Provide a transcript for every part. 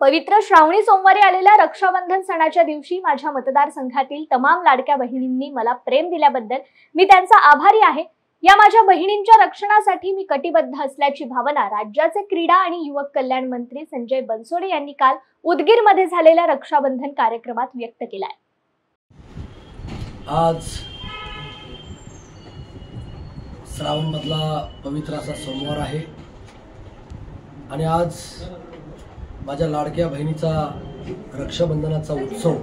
पवित्र श्रावणी सोमवारी आलेल्या रक्षाबंधन सणाच्या दिवशी माझ्या मतदारसंघातील तमाम लाडक्या बहिणींनी मला प्रेम दिल्याबद्दल मी त्यांचा आभारी आहे। या माझ्या बहिणींच्या रक्षणासाठी मी कटिबद्ध असल्याची भावना राज्याचे क्रीडा आणि युवक कल्याण मंत्री संजय बनसोडे यांनी काल उदगीरमध्ये झालेल्या रक्षाबंधन कार्यक्रमात व्यक्त केलाय। आज श्रावण मधला पवित्र असा सोमवार आहे आणि आज माझ्या लाडक्या बहिणीचा रक्षाबंधनाचा उत्सव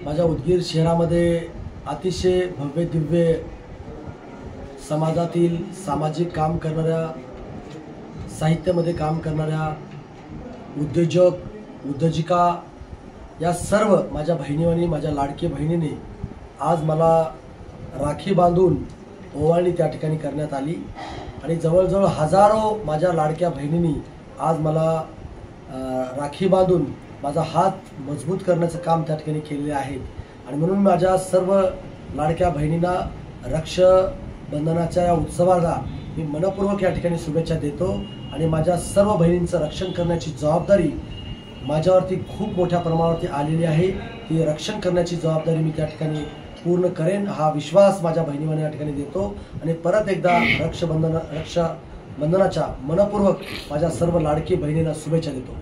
माझ्या उदगीर शहरामध्ये अतिशय भव्य दिव्य समाजातील सामाजिक काम करणाऱ्या, साहित्यामध्ये काम करणाऱ्या उद्योजक उद्योजिका या सर्व माझ्या बहिणींनी, माझ्या लाडकी बहिणीने आज मला राखी बांधून ओवाळणी त्या ठिकाणी करण्यात आली आणि जवळजवळ हजारो माझ्या लाडक्या बहिणींनी आज मला राखी बांधून माझा हात मजबूत करण्याचं काम त्या ठिकाणी केलेले आहे आणि म्हणून माझ्या सर्व लाडक्या बहिणींना रक्षाबंधनाच्या या उत्सवाला मी मनपूर्वक या ठिकाणी शुभेच्छा देतो आणि माझ्या सर्व बहिणींचं रक्षण करण्याची जबाबदारी माझ्यावरती खूप मोठ्या प्रमाणावरती आलेली आहे। ती रक्षण करण्याची जबाबदारी मी त्या ठिकाणी पूर्ण करेन हा विश्वास माझ्या बहिणींना या ठिकाणी देतो आणि परत एकदा रक्षाबंधनाच्या मनपूर्वक माझ्या सर्व लाडकी बहिणींना शुभेच्छा देतो।